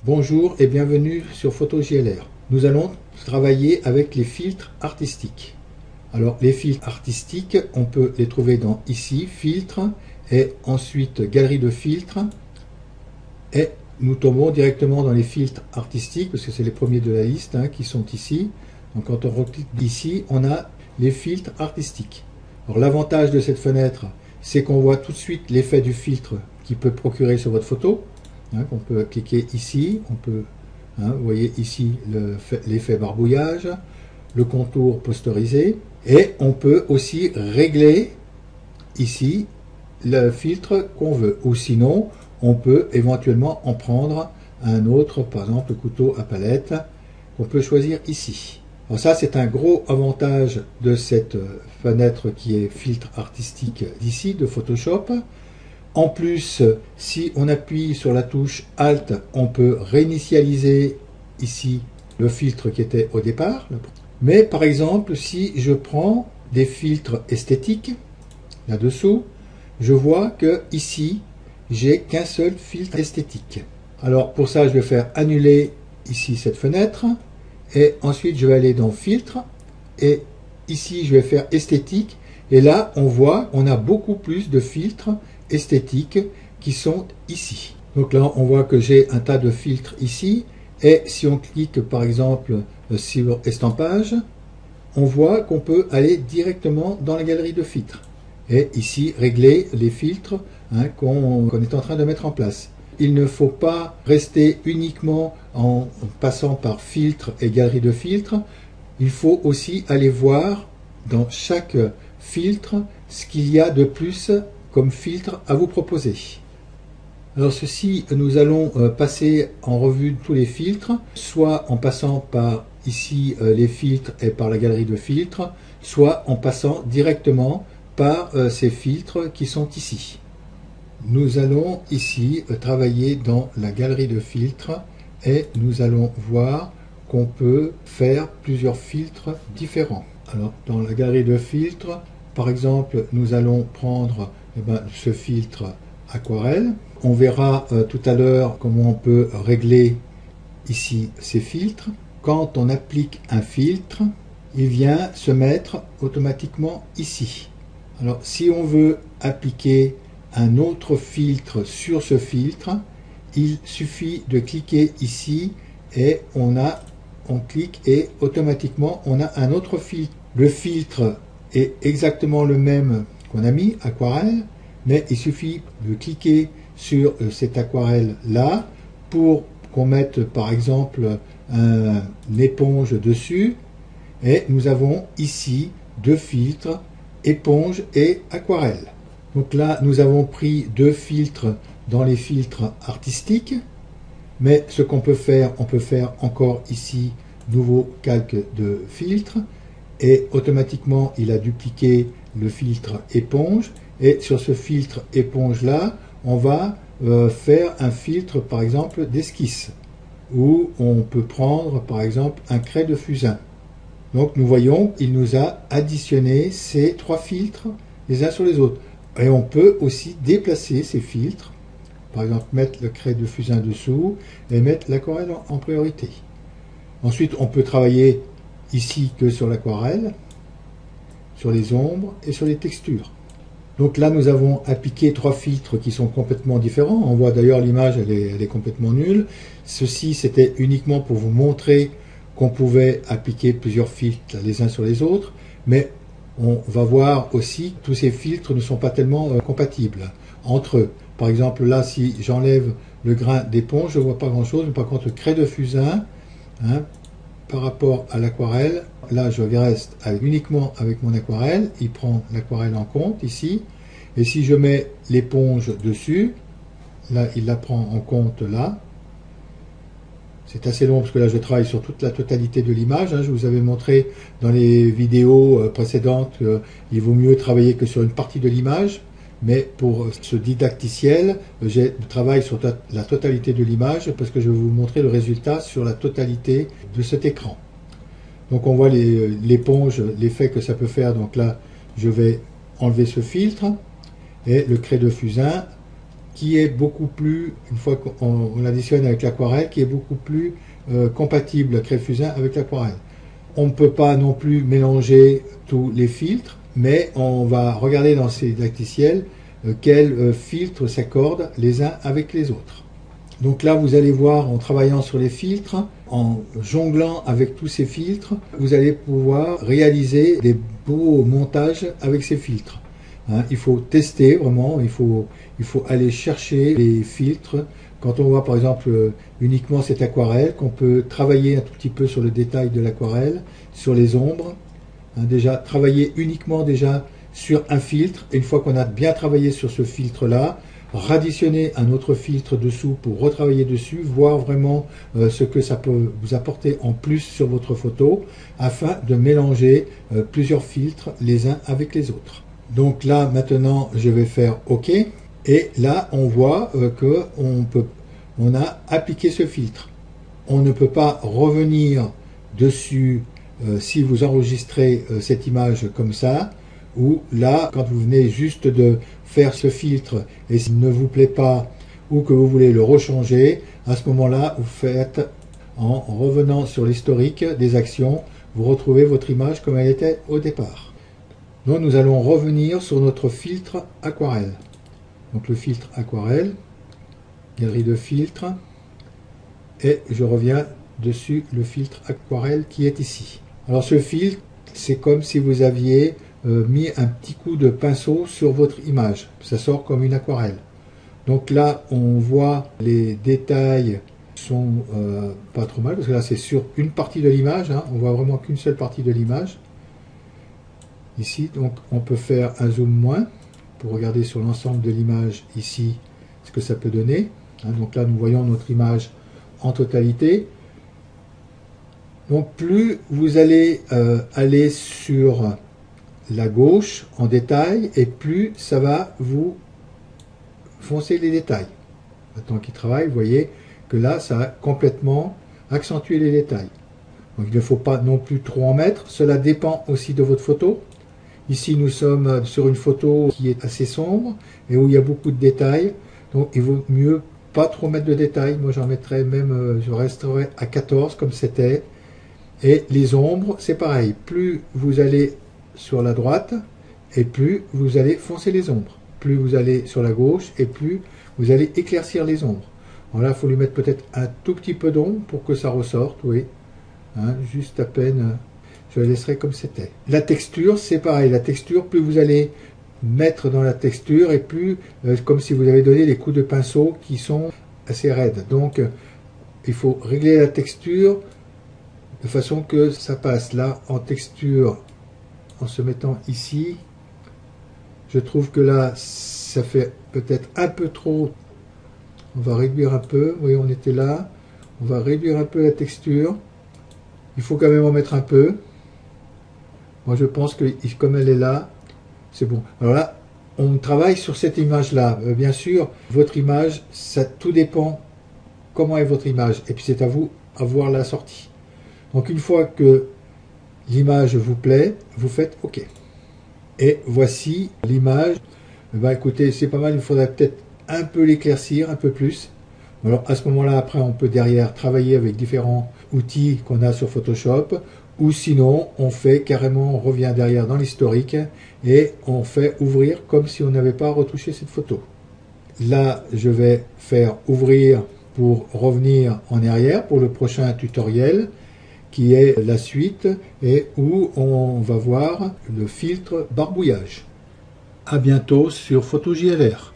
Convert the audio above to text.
Bonjour et bienvenue sur PhotoJLR. Nous allons travailler avec les filtres artistiques. Alors les filtres artistiques, on peut les trouver dans ici, filtres, et ensuite galerie de filtres, et nous tombons directement dans les filtres artistiques, parce que c'est les premiers de la liste qui sont ici. Donc quand on reclique ici, on a les filtres artistiques. Alors l'avantage de cette fenêtre, c'est qu'on voit tout de suite l'effet du filtre qui peut procurer sur votre photo. On peut cliquer ici, on peut, vous voyez ici l'effet barbouillage, le contour posterisé, et on peut aussi régler ici le filtre qu'on veut, ou sinon on peut éventuellement en prendre un autre, par exemple le couteau à palette qu'on peut choisir ici. Alors ça, c'est un gros avantage de cette fenêtre qui est filtre artistique d'ici, de Photoshop. En plus, si on appuie sur la touche Alt, on peut réinitialiser ici le filtre qui était au départ. Mais par exemple, si je prends des filtres esthétiques, là-dessous, je vois que ici, j'ai qu'un seul filtre esthétique. Alors pour ça, je vais faire annuler ici cette fenêtre. Et ensuite, je vais aller dans Filtre. Et ici, je vais faire esthétique. Et là, on voit qu'on a beaucoup plus de filtres esthétiques qui sont ici. Donc là, on voit que j'ai un tas de filtres ici. Et si on clique, par exemple, sur Estampage, on voit qu'on peut aller directement dans la galerie de filtres. Et ici, régler les filtres qu'on est en train de mettre en place. Il ne faut pas rester uniquement en passant par filtre et galerie de filtres. Il faut aussi aller voir dans chaque filtre ce qu'il y a de plus comme filtre à vous proposer. Alors ceci, nous allons passer en revue tous les filtres, soit en passant par ici les filtres et par la galerie de filtres, soit en passant directement par ces filtres qui sont ici. Nous allons ici travailler dans la galerie de filtres et nous allons voir qu'on peut faire plusieurs filtres différents. Alors dans la galerie de filtres, par exemple, nous allons prendre ce filtre aquarelle. On verra tout à l'heure comment on peut régler ici ces filtres. Quand on applique un filtre, il vient se mettre automatiquement ici. Alors si on veut appliquer un autre filtre sur ce filtre, il suffit de cliquer ici et on clique et automatiquement on a un autre filtre. Le filtre est exactement le même qu'on a mis, aquarelle, mais il suffit de cliquer sur cette aquarelle là pour qu'on mette par exemple une éponge dessus et nous avons ici deux filtres, éponge et aquarelle. Donc là, nous avons pris deux filtres dans les filtres artistiques, mais ce qu'on peut faire, on peut faire encore ici, nouveau calque de filtre, et automatiquement, il a dupliqué le filtre éponge, et sur ce filtre éponge là, on va faire un filtre, par exemple, d'esquisse, où on peut prendre, par exemple, un craie de fusain. Donc nous voyons, il nous a additionné ces trois filtres les uns sur les autres. Et on peut aussi déplacer ces filtres, par exemple mettre le craie de fusain dessous et mettre l'aquarelle en priorité. Ensuite, on peut travailler ici que sur l'aquarelle, sur les ombres et sur les textures. Donc là, nous avons appliqué trois filtres qui sont complètement différents. On voit d'ailleurs l'image, elle est complètement nulle. Ceci, c'était uniquement pour vous montrer qu'on pouvait appliquer plusieurs filtres les uns sur les autres, mais on va voir aussi que tous ces filtres ne sont pas tellement compatibles entre eux. Par exemple, là, si j'enlève le grain d'éponge, je ne vois pas grand-chose. Par contre, le craie de fusain, par rapport à l'aquarelle, là, je reste uniquement avec mon aquarelle. Il prend l'aquarelle en compte ici. Et si je mets l'éponge dessus, là, il la prend en compte là. C'est assez long parce que là je travaille sur toute la totalité de l'image. Je vous avais montré dans les vidéos précédentes qu'il vaut mieux travailler que sur une partie de l'image. Mais pour ce didacticiel, je travaille sur la totalité de l'image parce que je vais vous montrer le résultat sur la totalité de cet écran. Donc on voit l'éponge, l'effet que ça peut faire. Donc là, je vais enlever ce filtre et le craie de fusain qui est beaucoup plus, une fois qu'on l'additionne avec l'aquarelle, qui est beaucoup plus compatible Crayfusin avec l'aquarelle. On ne peut pas non plus mélanger tous les filtres, mais on va regarder dans ces didacticiels quels filtres s'accordent les uns avec les autres. Donc là, vous allez voir, en travaillant sur les filtres, en jonglant avec tous ces filtres, vous allez pouvoir réaliser des beaux montages avec ces filtres. Hein, il faut tester vraiment, il faut aller chercher les filtres. Quand on voit par exemple uniquement cette aquarelle, qu'on peut travailler un tout petit peu sur le détail de l'aquarelle, sur les ombres, hein, déjà travailler uniquement déjà sur un filtre, et une fois qu'on a bien travaillé sur ce filtre-là, radditionner un autre filtre dessous pour retravailler dessus, voir vraiment ce que ça peut vous apporter en plus sur votre photo, afin de mélanger plusieurs filtres les uns avec les autres. Donc là, maintenant, je vais faire OK. Et là, on voit qu'on a appliqué ce filtre. On ne peut pas revenir dessus si vous enregistrez cette image comme ça, ou là, quand vous venez juste de faire ce filtre et s'il ne vous plaît pas ou que vous voulez le rechanger, à ce moment-là, vous faites, en revenant sur l'historique des actions, vous retrouvez votre image comme elle était au départ. Donc nous allons revenir sur notre filtre aquarelle. Donc le filtre aquarelle, galerie de filtres, et je reviens dessus le filtre aquarelle qui est ici. Alors ce filtre, c'est comme si vous aviez mis un petit coup de pinceau sur votre image. Ça sort comme une aquarelle. Donc là, on voit les détails sont pas trop mal, parce que là c'est sur une partie de l'image, hein, on voit vraiment qu'une seule partie de l'image. Ici, donc on peut faire un zoom moins pour regarder sur l'ensemble de l'image ici ce que ça peut donner. Hein, donc là, nous voyons notre image en totalité. Donc plus vous allez aller sur la gauche en détail, et plus ça va vous foncer les détails. Maintenant qu'il travaille, vous voyez que là, ça a complètement accentué les détails. Donc il ne faut pas non plus trop en mettre. Cela dépend aussi de votre photo. Ici, nous sommes sur une photo qui est assez sombre et où il y a beaucoup de détails. Donc il vaut mieux pas trop mettre de détails. Moi, j'en mettrais même, je resterai à 14 comme c'était. Et les ombres, c'est pareil. Plus vous allez sur la droite, et plus vous allez foncer les ombres. Plus vous allez sur la gauche, et plus vous allez éclaircir les ombres. Alors là, il faut lui mettre peut-être un tout petit peu d'ombre pour que ça ressorte, oui. Hein, juste à peine, je la laisserai comme c'était. La texture, c'est pareil. La texture, plus vous allez mettre dans la texture, et plus, comme si vous avez donné des coups de pinceau qui sont assez raides. Donc, il faut régler la texture de façon que ça passe. Là, en texture, en se mettant ici, je trouve que là, ça fait peut-être un peu trop. On va réduire un peu. Oui, on était là. On va réduire un peu la texture. Il faut quand même en mettre un peu. Moi, je pense que comme elle est là, c'est bon. Alors là, on travaille sur cette image-là. Bien sûr, votre image, ça tout dépend comment est votre image. Et puis, c'est à vous à voir la sortie. Donc, une fois que l'image vous plaît, vous faites OK. Et voici l'image. Écoutez, c'est pas mal, il faudrait peut-être un peu l'éclaircir, un peu plus. Alors à ce moment-là, après, on peut derrière travailler avec différents outils qu'on a sur Photoshop, ou sinon, on fait carrément, on revient derrière dans l'historique et on fait ouvrir comme si on n'avait pas retouché cette photo. Là, je vais faire ouvrir pour revenir en arrière pour le prochain tutoriel, qui est la suite et où on va voir le filtre barbouillage. À bientôt sur PhotoJLR.